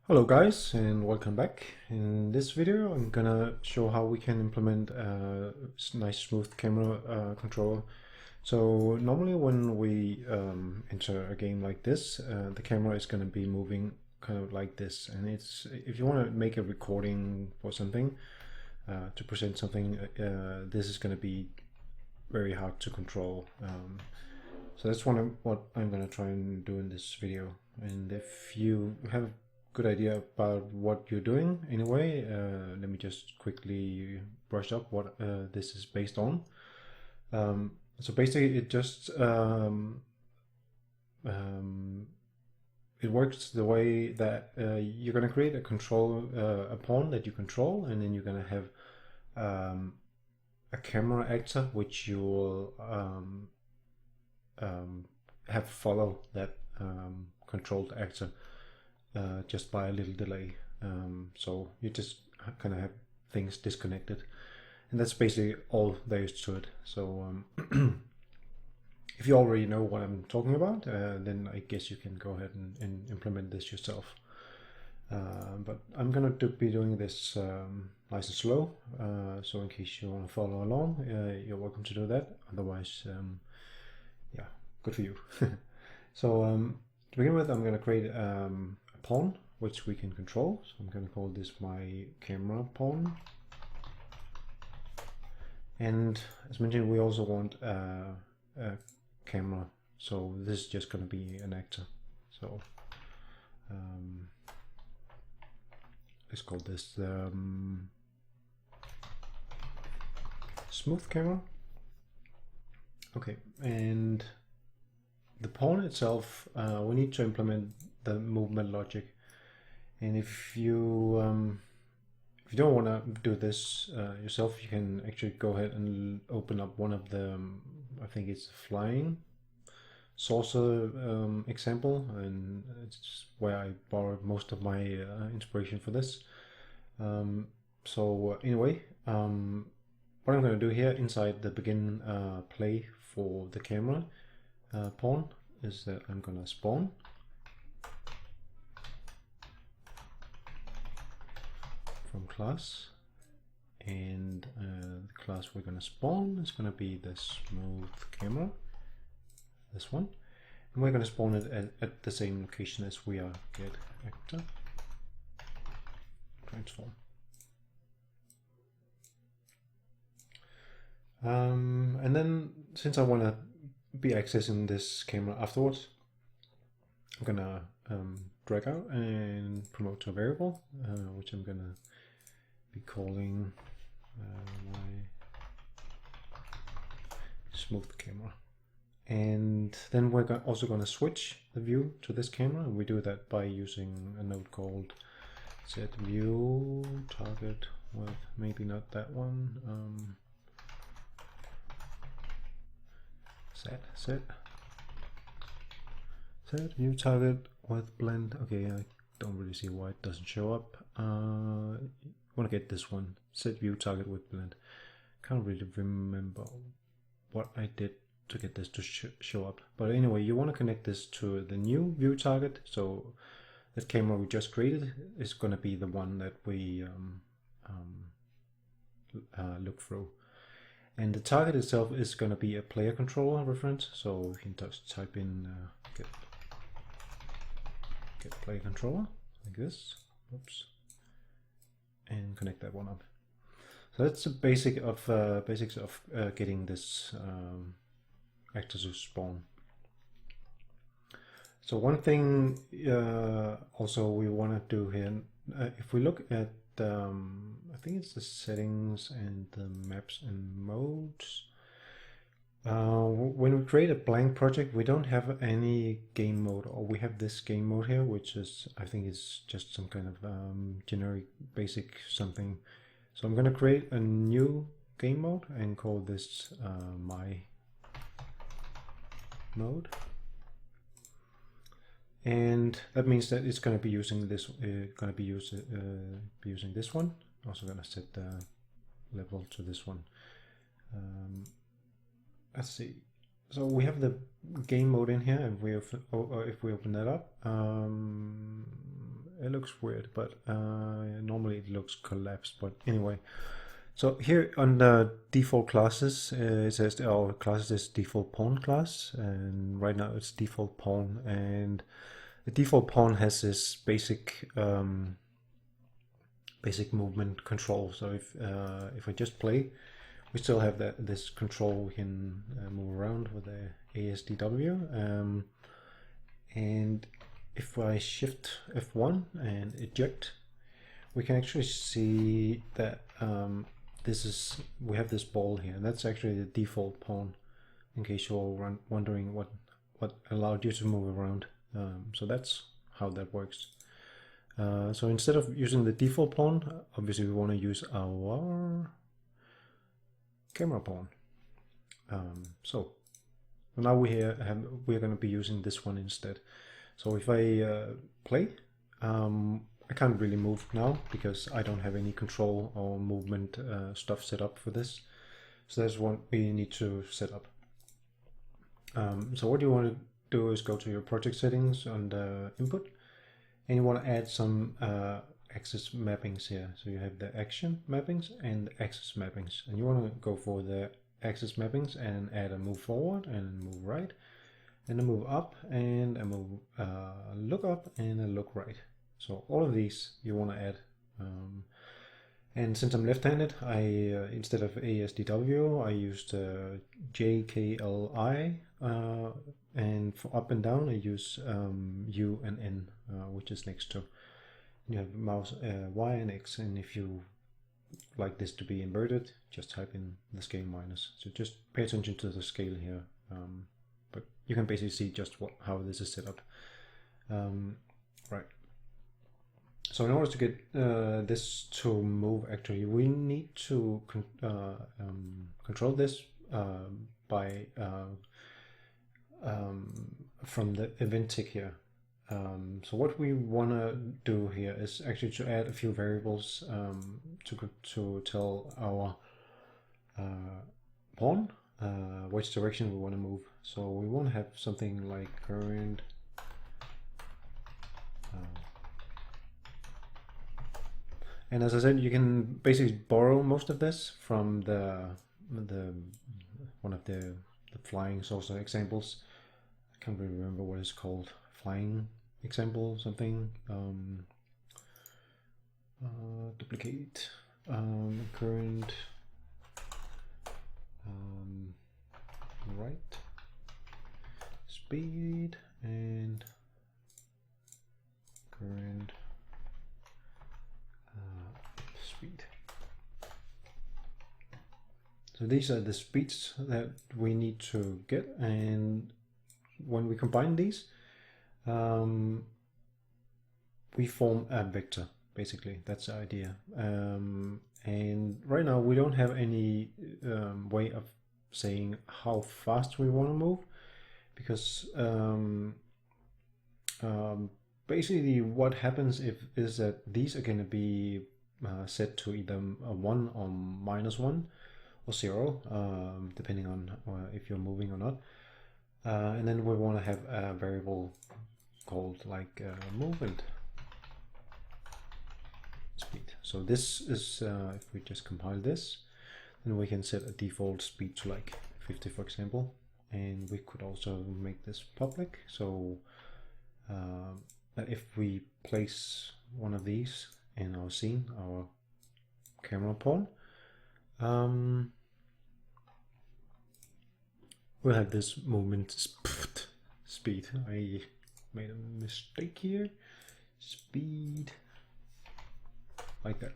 Hello guys and welcome back. In this video I'm gonna show how we can implement a nice smooth camera controller. So normally when we enter a game like this, the camera is gonna be moving kind of like this, and it's if you want to make a recording for something, to present something, this is gonna be very hard to control. So that's what I'm gonna try and do in this video. And if you have good idea about what you're doing anyway, let me just quickly brush up what this is based on. So basically it just it works the way that you're going to create a pawn that you control, and then you're going to have a camera actor which you will have follow that controlled actor just by a little delay. So you just kind of have things disconnected, and that's basically all there is to it. So if you already know what I'm talking about, then I guess you can go ahead and implement this yourself. But I'm gonna be doing this nice and slow, so in case you want to follow along, you're welcome to do that. Otherwise, yeah, good for you. So to begin with, I'm gonna create a pawn which we can control. So I'm going to call this my camera pawn. And as mentioned, we also want a camera, so this is just going to be an actor. So let's call this smooth camera. Okay, and the pawn itself, we need to implement the movement logic. And if you don't want to do this yourself, you can actually go ahead and open up one of the I think it's flying saucer example, and it's where I borrowed most of my inspiration for this. So anyway, what I'm going to do here inside the begin play for the camera pawn is that I'm going to spawn from class, and the class we're going to spawn is going to be the smooth camera, this one, and we're going to spawn it at the same location as we are get actor transform. And then since I want to be accessing this camera afterwards, I'm gonna drag out and promote to a variable, which I'm gonna be calling my smooth camera. And then we're also going to switch the view to this camera, and we do that by using a node called set view target with, maybe not that one, set view target with blend. Okay, I don't really see why it doesn't show up. I want to get this one, set view target with blend. Can't really remember what I did to get this to show up, but anyway, you want to connect this to the new view target, so that camera we just created is going to be the one that we look through. And the target itself is going to be a player controller reference, so you can just type in get player controller like this. Oops. And connect that one up. So that's the basics of getting this actor to spawn. So one thing also we want to do here, if we look at I think it's the settings and the maps and modes. When we create a blank project, we don't have any game mode, or we have this game mode here, which is, I think it's just some kind of generic basic something. So I'm going to create a new game mode and call this my mode. And that means that it's going to be using this, using this one. Also going to set the level to this one. Let's see. So we have the game mode in here, and if we open that up, it looks weird, but normally it looks collapsed. But anyway, so here on the default classes, it says our class is default pawn class, and right now it's default pawn, and the default pawn has this basic movement control. So if I just play, we still have this control. We can move around with the ASDW, and if I shift F1 and eject, we can actually see that we have this ball here, and that's actually the default pawn, in case you're wondering what allowed you to move around. So that's how that works. So instead of using the default pawn, obviously we want to use our camera pawn. So now we're going to be using this one instead. So if I play, I can't really move now because I don't have any control or movement stuff set up for this. So that's what we need to set up. So what you want to do is go to your project settings on the input, and you want to add some axis mappings here. So you have the action mappings and the axis mappings, and you want to go for the axis mappings and add a move forward and move right, and a move up and a move look up and a look right. So all of these you want to add. And since I'm left-handed, I instead of ASDW, I used JKLI, and for up and down I use U and N, which is next to. You have mouse Y and X, and if you like this to be inverted, just type in the scale minus. So just pay attention to the scale here, but you can basically see just how this is set up. Right. So in order to get this to move, actually, we need to control this by from the event tick here. So what we want to do here is actually to add a few variables to tell our pawn which direction we want to move. So we want to have something like current and as I said, you can basically borrow most of this from the one of the flying saucer examples. I can't really remember what it's called. Flying example something. Duplicate current right speed and current speed. So these are the speeds that we need to get, and when we combine these, we form a vector. Basically, that's the idea. And right now we don't have any way of saying how fast we want to move, because basically what happens is that these are going to be set to either a 1 or -1 or 0, depending on if you're moving or not. And then we want to have a variable called like movement speed. So this is if we just compile this, then we can set a default speed to like 50, for example, and we could also make this public, so that if we place one of these in our scene, our camera pawn, we'll have this movement speed. I made a mistake here. Speed, like that.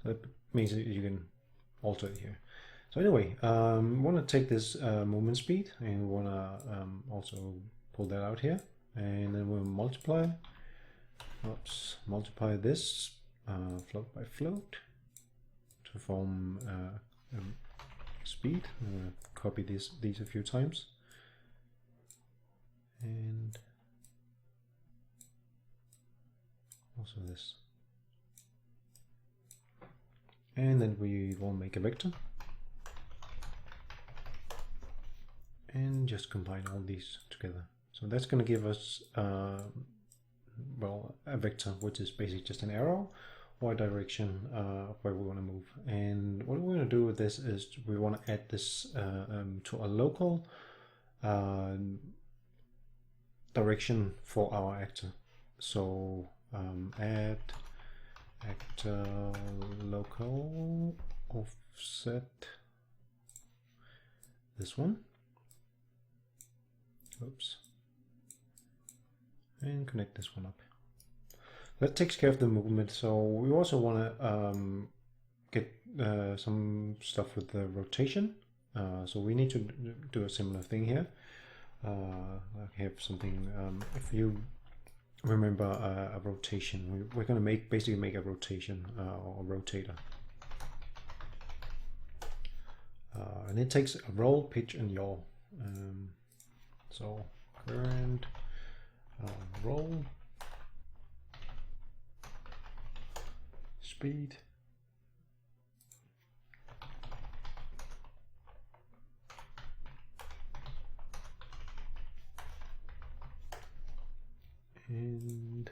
So that means that you can alter it here. So anyway, we want to take this movement speed, and we want to also pull that out here, and then we'll multiply. Let's multiply this float by float to form speed. I'm going to copy these a few times, and also this, and then we will make a vector and just combine all these together. So that's going to give us well, a vector, which is basically just an arrow or a direction where we want to move. And what we want to do with this is we want to add this to a local direction for our actor. So add actor local offset this one. Oops. And connect this one up. That takes care of the movement. So we also want to get some stuff with the rotation. So we need to do a similar thing here. I have something, if you remember a rotation, we're going to basically make a rotation or rotator. And it takes a roll, pitch, and yaw. So current roll, speed, and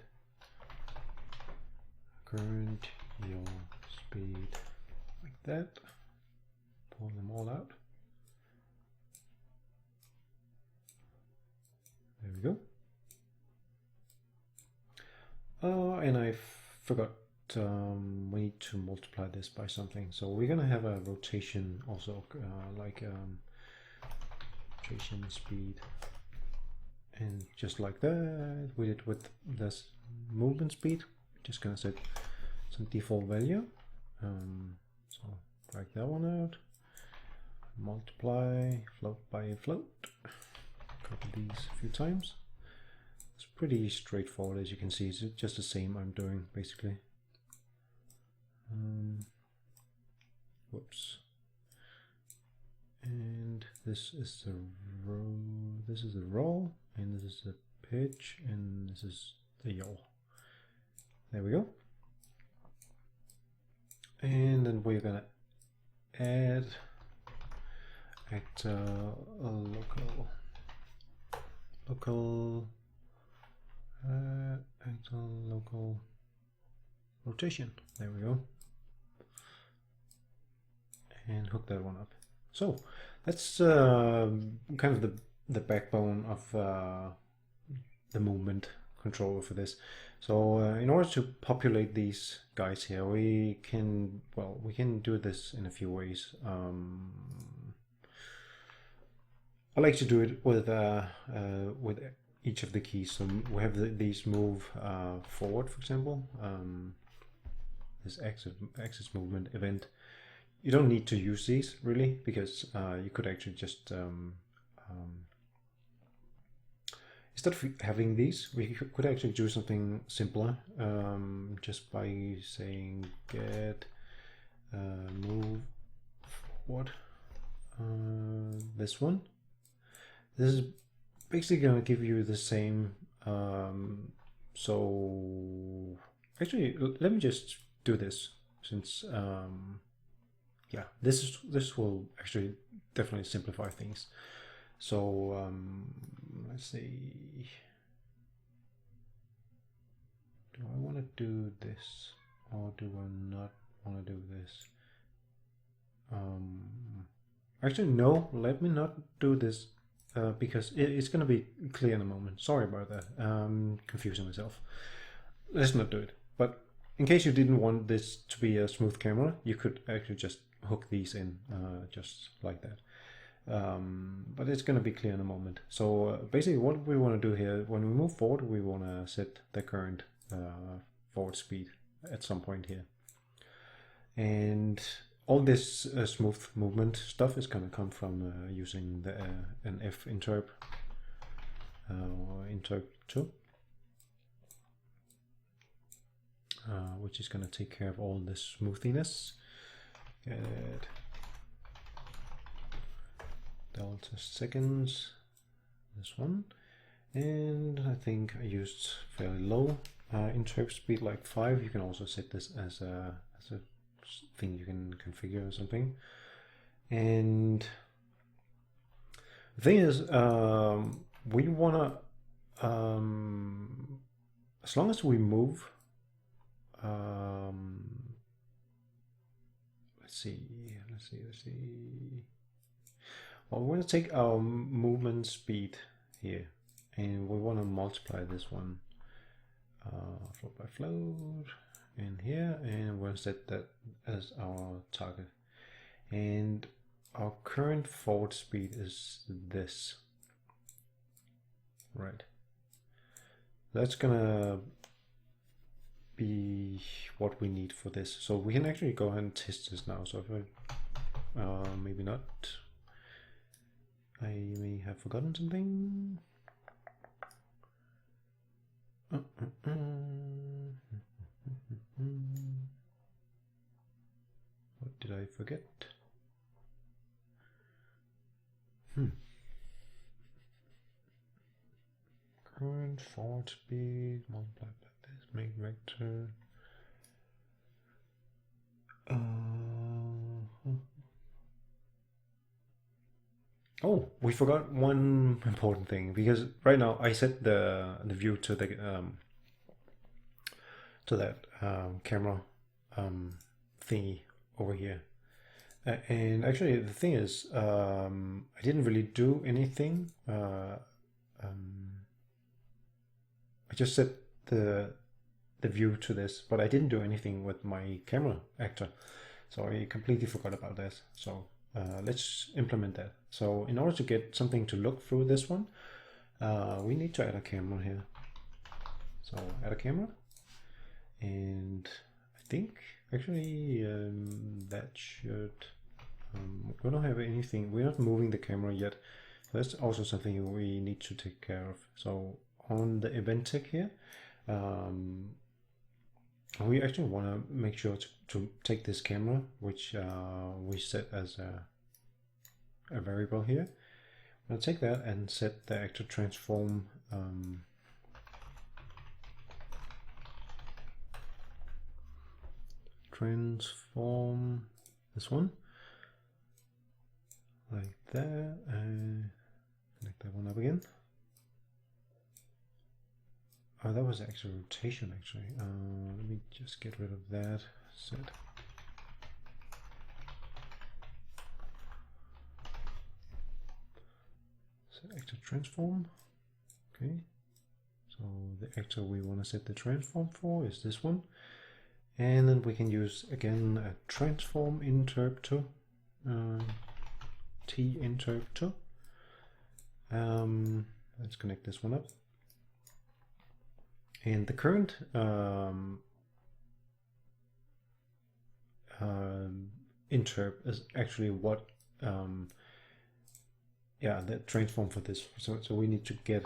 current yaw speed, like that. Pull them all out. There we go. And I forgot, we need to multiply this by something. So we're gonna have a rotation also, like rotation speed. And just like that, we did with this movement speed, just gonna set some default value. So drag that one out, multiply float by float, copy these a few times. It's pretty straightforward, as you can see. It's just the same I'm doing basically. Whoops. And this is the roll. This is the roll, and this is the pitch, and this is the yaw. There we go. And then we're gonna add actor local rotation. There we go. And hook that one up. So that's kind of the backbone of the movement controller for this. So in order to populate these guys here, we can do this in a few ways. I like to do it with each of the keys. So we have these move forward, for example. This axis movement event. You don't need to use these really, because you could actually just instead of having these, we could actually do something simpler, just by saying get move forward. This one. This is basically going to give you the same. So actually, let me just do this, since yeah, this will actually definitely simplify things. So let's see. Do I want to do this, or do I not want to do this? Actually, no. Let me not do this. Because it's going to be clear in a moment. Sorry about that. Confusing myself. Let's not do it. But in case you didn't want this to be a smooth camera, you could actually just hook these in just like that. But it's going to be clear in a moment. So basically what we want to do here, when we move forward, we want to set the current forward speed at some point here. And all this smooth movement stuff is going to come from using the an F interp interp 2, which is going to take care of all this smoothiness. Get delta seconds, this one, and I think I used fairly low interp speed, like 5. You can also set this as a thing you can configure or something. And the thing is, we want to as long as we move, let's see. Well, we're going to take our movement speed here, and we want to multiply this one, float by float, in here, and we'll set that as our target. And our current forward speed is this, right? That's gonna be what we need for this. So we can actually go ahead and test this now. So if I, maybe not, I may have forgotten something. What did I forget? Current forward speed multiplied by this, make vector. Oh, we forgot one important thing, because right now I set the view to the camera thingy over here, and actually the thing is, I didn't really do anything. I just set the view to this, but I didn't do anything with my camera actor, so I completely forgot about this. So let's implement that. So in order to get something to look through this one, we need to add a camera here. So add a camera, and I think actually that should, we don't have anything, we're not moving the camera yet. That's also something we need to take care of. So on the event tag here, we actually want to make sure to take this camera, which we set as a variable here. I'll take that and set the actor transform this one like that, and connect that one up again. Oh, that was actually rotation, actually. Let me just get rid of that. Set. Set actor transform. Okay. So the actor we want to set the transform for is this one. And then we can use, again, a transform interp2. T interp2. Let's connect this one up. And the current interp is actually what, yeah, the transform for this. So we need to get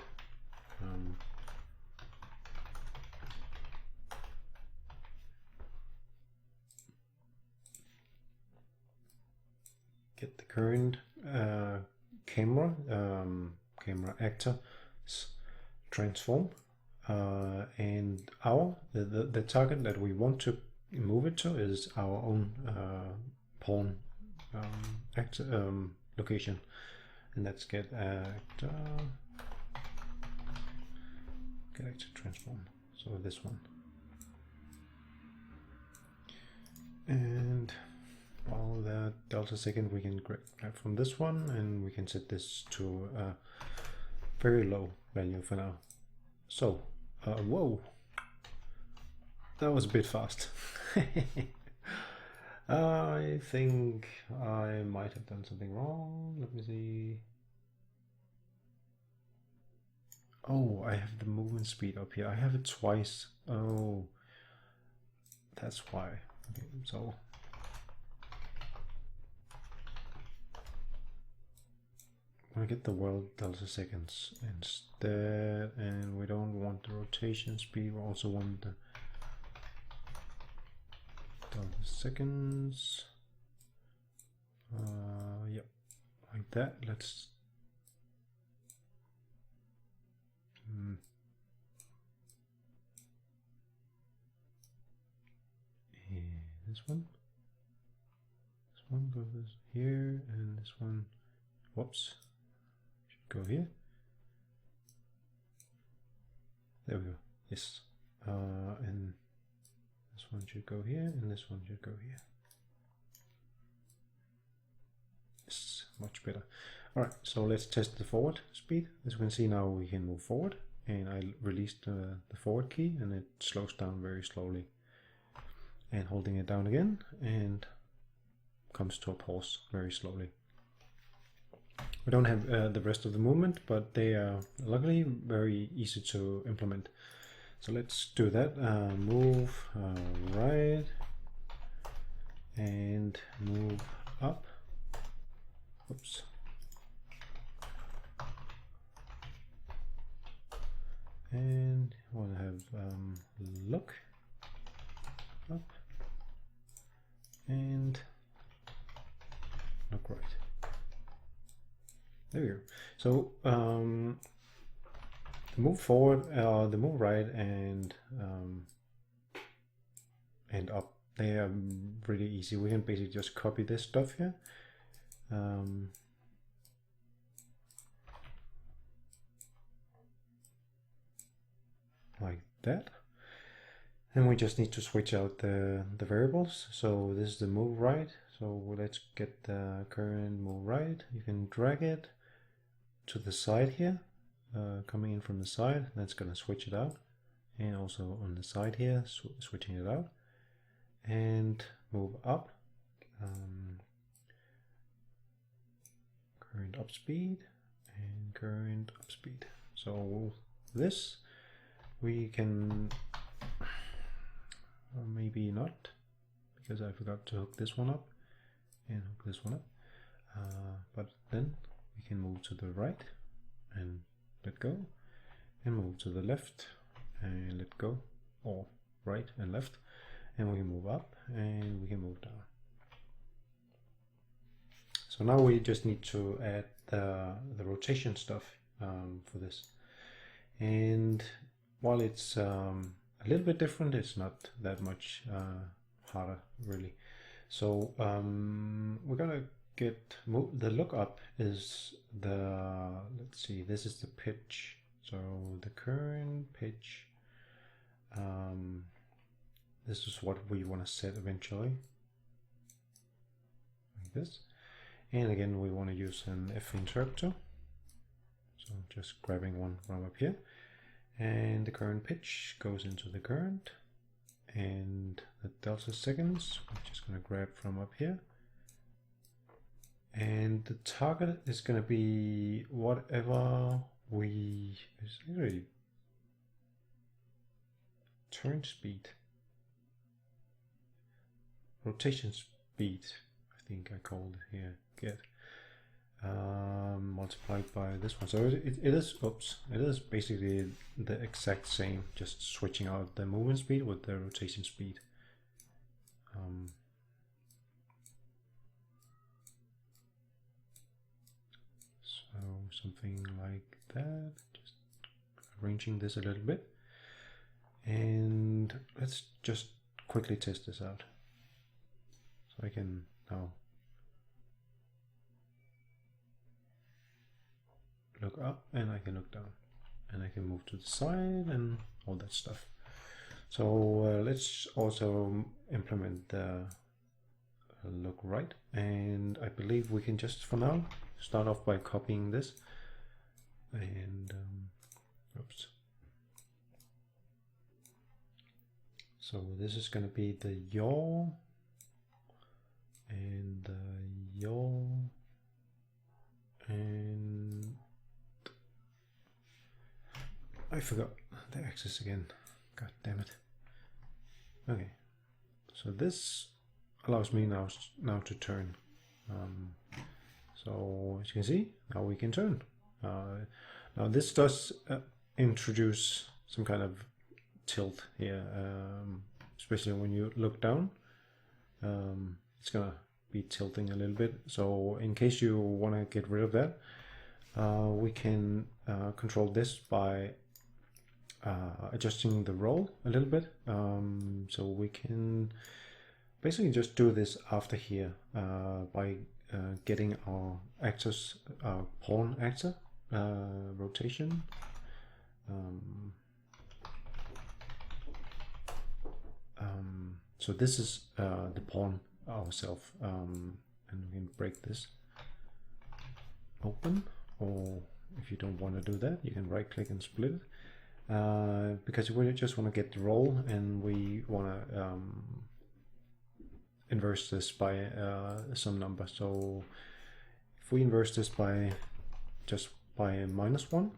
the current camera actor transform. And the target that we want to move it to is our own pawn location, and let's get actor transform. So this one, and while that delta second we can grab from this one, and we can set this to a very low value for now. So whoa, that was a bit fast. I think I might have done something wrong. Let me see. Oh, I have the movement speed up here. I have it twice. Oh, that's why. Okay, so I'm gonna get the world delta seconds instead, and we don't want the rotation speed, we also want the delta seconds. Yep, like that. Let's this one goes here, and this one, whoops, should go here. There we go. Yes. and this one should go here, and this one should go here. It's much better. Alright, so let's test the forward speed. As you can see now, we can move forward, and I released the forward key, and it slows down very slowly. And holding it down again, and comes to a pause very slowly. We don't have the rest of the movement, but they are luckily very easy to implement. So let's do that. Move right and move up. Oops. And I want to have look up and look right. There we go. So the move forward, the move right, and up, they are really easy. We can basically just copy this stuff here. Like that, and we just need to switch out the variables. So this is the move right, so let's get the current move right. You can drag it to the side here, coming in from the side. That's gonna switch it out, and also on the side here, switching it out, and move up, current up speed and current up speed. So this we can, or maybe not, because I forgot to hook this one up and hook this one up, but then we can move to the right and let go, and move to the left and let go, or right and left, and we can move up and we can move down. So now we just need to add the rotation stuff for this, and while it's a little bit different, it's not that much harder really. So we're gonna get the look up is the, let's see, this is the pitch. So the current pitch, this is what we want to set eventually, like this. And again, we want to use an F interrupter. So just grabbing one from up here. And the current pitch goes into the current, and the delta seconds, we're just going to grab from up here. And the target is going to be whatever we, is really turn speed, rotation speed, I think I called it here, get. Multiplied by this one. So it is, oops, it is basically the exact same, just switching out the movement speed with the rotation speed. So something like that, just arranging this a little bit. And let's just quickly test this out. So I can now look up and I can look down, and I can move to the side and all that stuff. So let's also implement the look right, and I believe we can just for now start off by copying this, and oops. So this is going to be the yaw and the yaw and I forgot the axis again. God damn it. Okay, so this allows me now to turn. So as you can see, now we can turn. Now this does introduce some kind of tilt here, especially when you look down. It's gonna be tilting a little bit. So in case you want to get rid of that, we can control this by adjusting the roll a little bit. So we can basically just do this after here by getting our actors, pawn actor rotation. So this is the pawn ourselves, and we can break this open, or if you don't want to do that, you can right click and split it, because we just want to get the roll, and we want to inverse this by some number. So if we inverse this by just by -1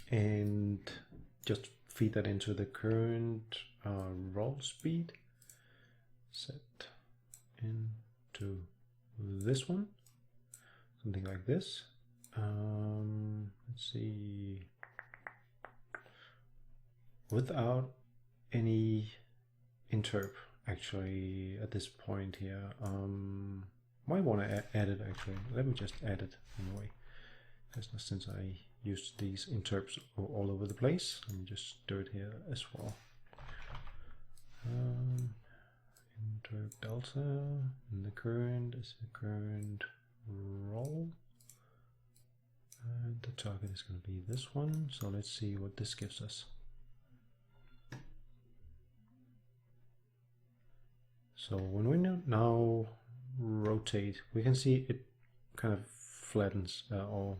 and just feed that into the current roll speed, set into this one, something like this. Let's see, without any interp actually at this point here. Might want to add it actually. Let me just add it anyway, since I used these interps all over the place. Let me just do it here as well. Interp delta, and the current is the current roll, and the target is going to be this one. So let's see what this gives us. So when we now rotate, we can see it kind of flattens or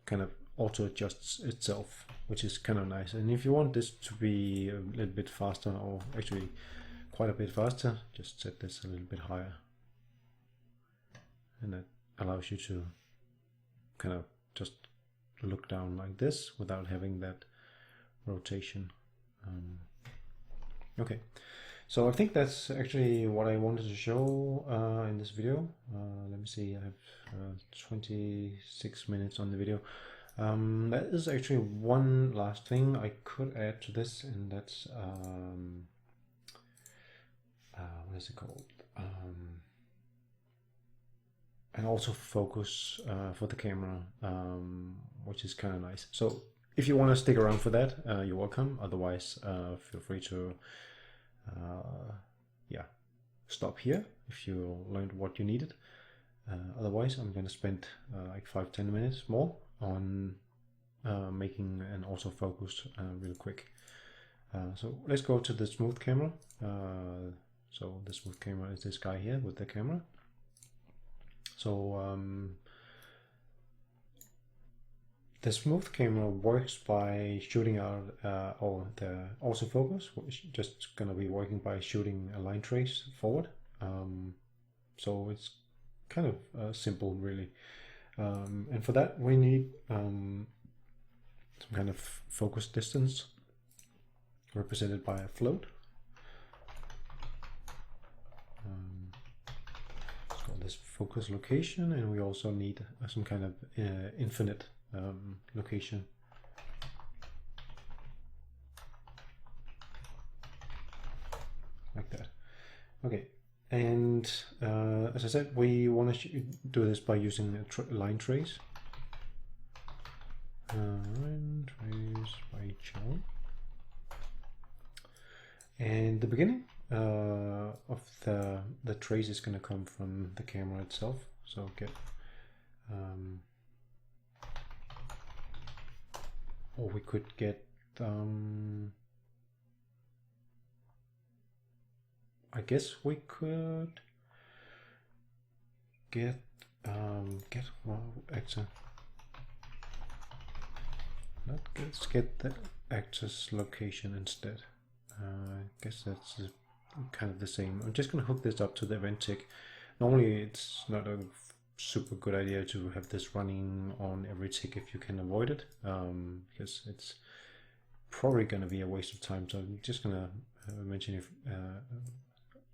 kind of auto adjusts itself, which is kind of nice. And if you want this to be a little bit faster, or actually quite a bit faster, just set this a little bit higher, and that allows you to kind of just look down like this without having that rotation. Okay, so I think that's actually what I wanted to show in this video. Let me see, I have 26 minutes on the video. That is actually one last thing I could add to this, and that's what is it called? An autofocus for the camera, which is kind of nice. So if you want to stick around for that, you're welcome. Otherwise, feel free to yeah, stop here if you learned what you needed. Otherwise, I'm going to spend like 5-10 minutes more on making an autofocus real quick. So let's go to the smooth camera. So the smooth camera is this guy here with the camera. So the smooth camera works by shooting out or the autofocus, which is just going to be working by shooting a line trace forward. So it's kind of simple, really. And for that, we need some kind of focus distance represented by a float. Let's call this focus location, and we also need some kind of infinite location. Like that. Okay, and as I said, we want to do this by using a line trace. Line trace by channel. And the beginning of the trace is going to come from the camera itself. So get or we could get I guess we could get actor. Let's get the actor's location instead. I guess that's kind of the same. I'm just going to hook this up to the event tick. Normally it's not a super good idea to have this running on every tick if you can avoid it, because it's probably going to be a waste of time. So I'm just going to mention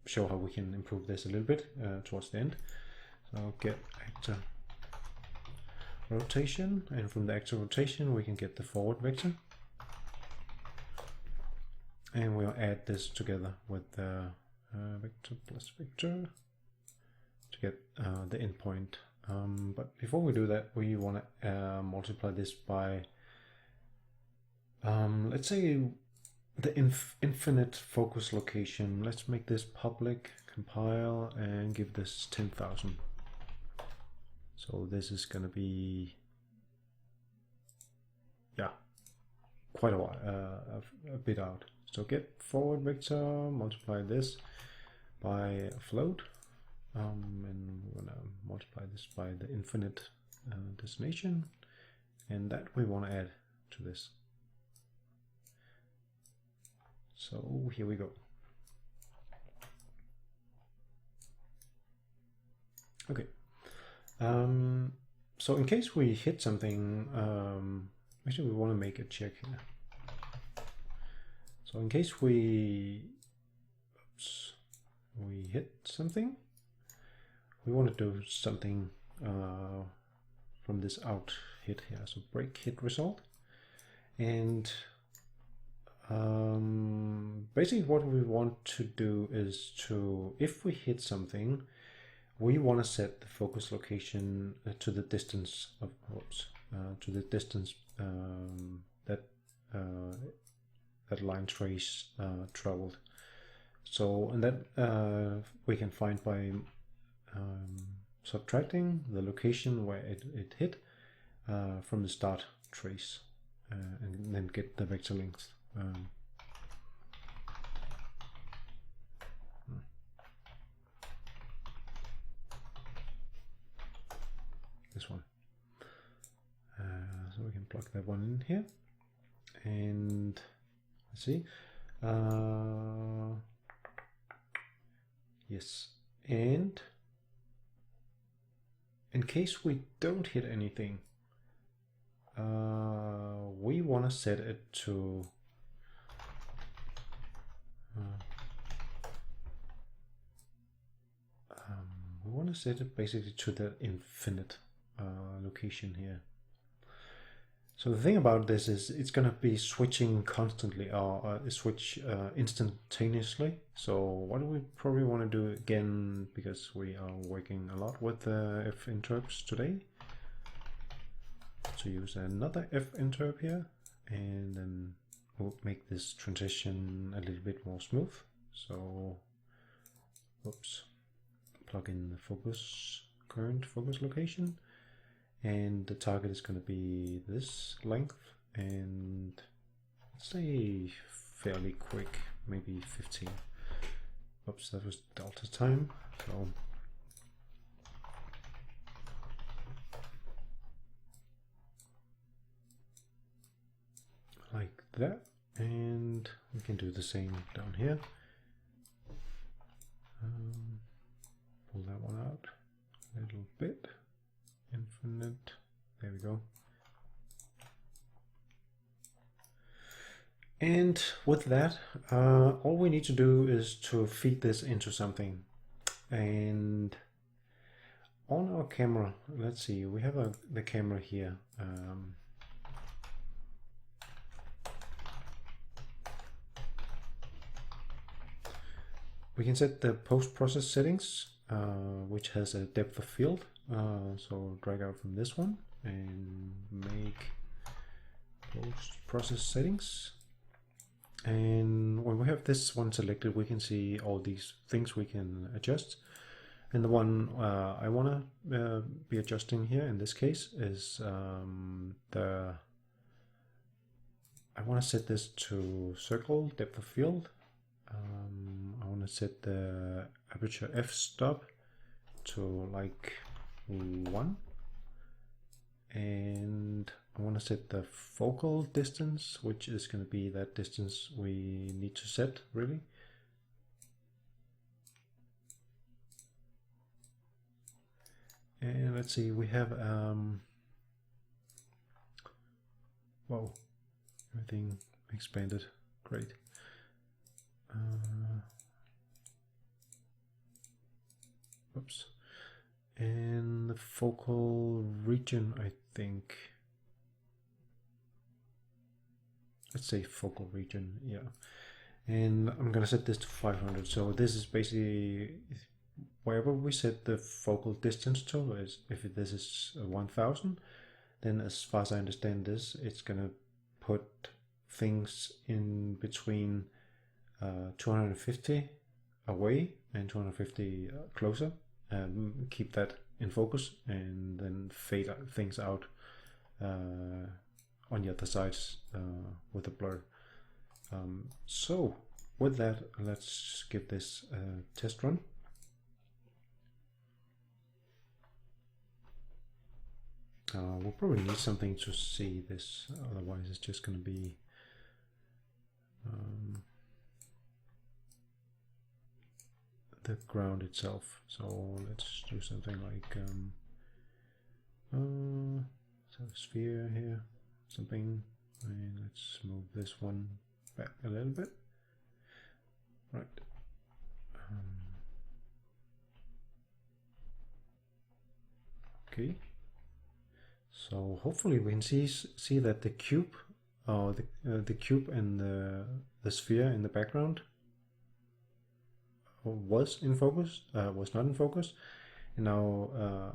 show how we can improve this a little bit towards the end. So get actor rotation, and from the actor rotation we can get the forward vector, and we'll add this together with the vector plus vector to get the endpoint. But before we do that, we want to multiply this by let's say the infinite focus location. Let's make this public, compile, and give this 10,000. So this is going to be, yeah, quite a while, a bit out. So get forward vector, multiply this by a float, and we're gonna multiply this by the infinite destination, and that we want to add to this. So here we go. Okay. So in case we hit something, actually we want to make a check here. So in case we hit something, we want to do something from this out hit here. So break hit result, and basically what we want to do is to, if we hit something, we want to set the focus location to the distance of to the distance that line trace traveled. So, and that we can find by subtracting the location where it hit from the start trace, and then get the vector length. This one. So we can plug that one in here, and let's see. Yes, and in case we don't hit anything, we want to set it to we want to set it basically to the infinite location here. So the thing about this is it's going to be switching constantly, or switch instantaneously. So what do we probably want to do again, because we are working a lot with F interrupts today, to use another F interrupt here, and then we'll make this transition a little bit more smooth. So, whoops, plug in the focus, current focus location. And the target is going to be this length, and let's say fairly quick, maybe 15. Oops, that was delta time. So like that, and we can do the same down here. Pull that one out a little bit. Infinite, there we go. And with that, all we need to do is to feed this into something. And on our camera, let's see, we have the camera here. We can set the post-process settings, which has a depth of field. So drag out from this one and make post-process settings. And when we have this one selected, we can see all these things we can adjust. And the one I want to be adjusting here in this case is I want to set this to circle depth of field. I want to set the aperture f-stop to like 1, and I want to set the focal distance, which is going to be that distance we need to set really. And let's see, we have whoa, everything expanded, great. Oops. And the focal region, I think, let's say focal region, yeah. And I'm gonna set this to 500. So this is basically wherever we set the focal distance to, is if this is 1000, then as far as I understand this, it's gonna put things in between 250 away and 250 closer. Keep that in focus, and then fade things out on the other sides with the blur. So with that, let's give this a test run. We'll probably need something to see this, otherwise it's just going to be the ground itself. So let's do something like so sphere here, something, and let's move this one back a little bit. Right. Okay. So hopefully we can see that the cube, the cube and the sphere in the background was in focus, was not in focus, and now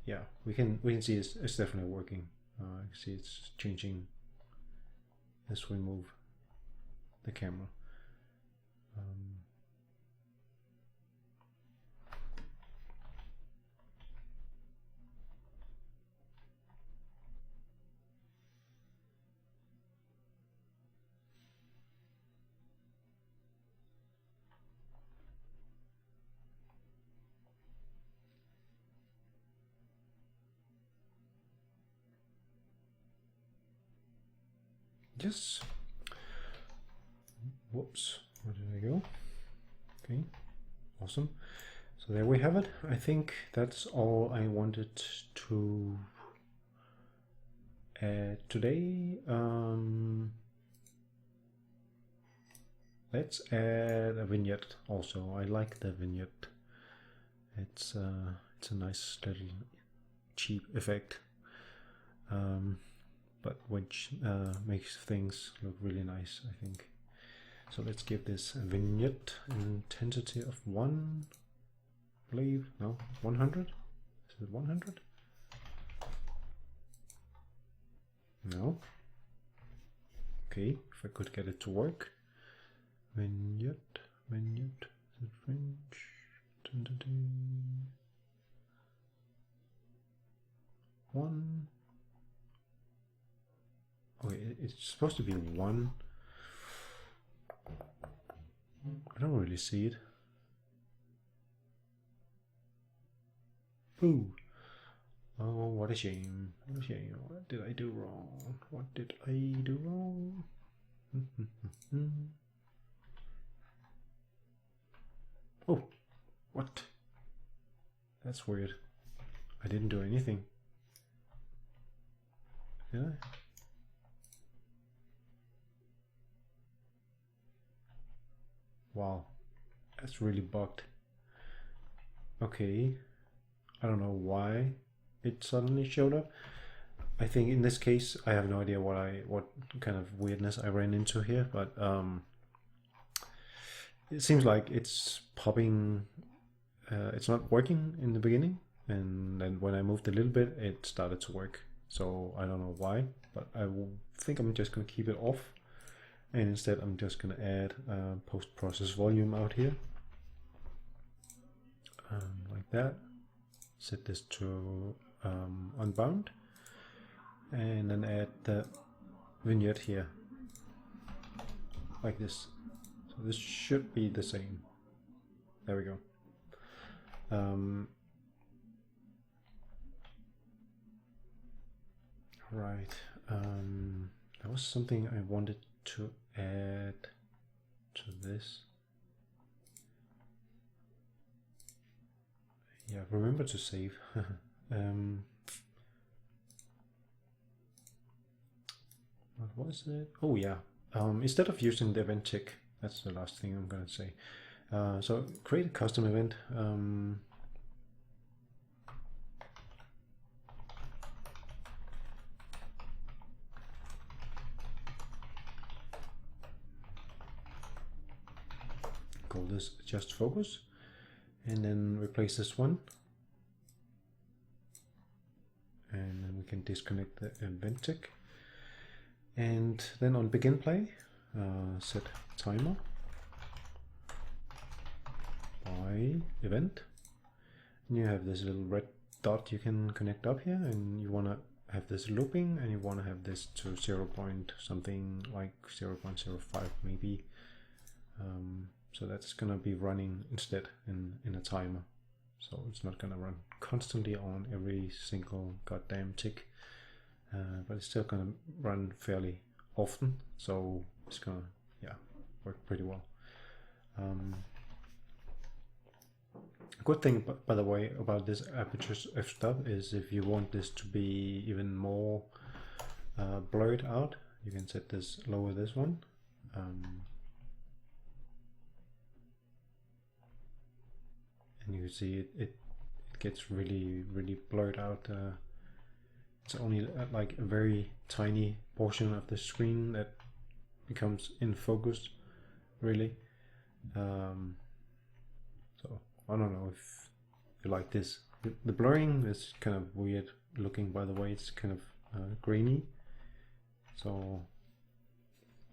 yeah, we can see it's definitely working. I can see it's changing as we move the camera. Yes. Whoops, where did I go? Okay, awesome. So there we have it. I think that's all I wanted to add today. Let's add a vignette also. I like the vignette. It's a nice little cheap effect. But which makes things look really nice, I think. So let's give this a vignette intensity of 1, I believe. No, 100? Is it 100? No. Okay, if I could get it to work. Vignette, is it French? Intensity 1. Okay, it's supposed to be 1. I don't really see it. Ooh. Oh, what a shame. What a shame. What did I do wrong? What did I do wrong? Oh, what? That's weird. I didn't do anything. Did I? Wow, that's really bugged. Okay, I don't know why it suddenly showed up. I think in this case I have no idea what kind of weirdness I ran into here, but it seems like it's popping. It's not working in the beginning, and then when I moved a little bit, it started to work. So I don't know why, but I think I'm just gonna keep it off. And instead I'm just going to add post-process volume out here, like that. Set this to unbound, and then add the vignette here, like this. So this should be the same. There we go. Right. There was something I wanted to add to this. Yeah, remember to save. What was it? Oh yeah. Instead of using the event tick, that's the last thing I'm gonna say. So create a custom event. Call this just focus, and then replace this one, and then we can disconnect the event tick, and then on begin play set timer by event, and you have this little red dot you can connect up here, and you want to have this looping, and you want to have this to 0 point something, like 0.05 maybe. So that's gonna be running instead in a timer. So it's not gonna run constantly on every single goddamn tick, but it's still gonna run fairly often. So it's gonna, yeah, work pretty well. A good thing, by the way, about this aperture f-stop is if you want this to be even more blurred out, you can set this, lower this one. And you see it gets really blurred out. It's only like a very tiny portion of the screen that becomes in focus, really. So I don't know if you like this. The blurring is kind of weird looking, by the way. It's kind of grainy, so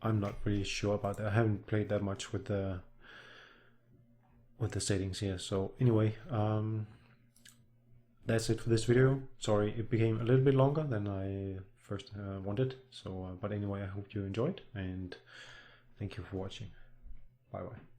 I'm not really sure about that. I haven't played that much with the settings here. So anyway, that's it for this video. Sorry it became a little bit longer than I first wanted. So but anyway, I hope you enjoyed, and thank you for watching. Bye bye.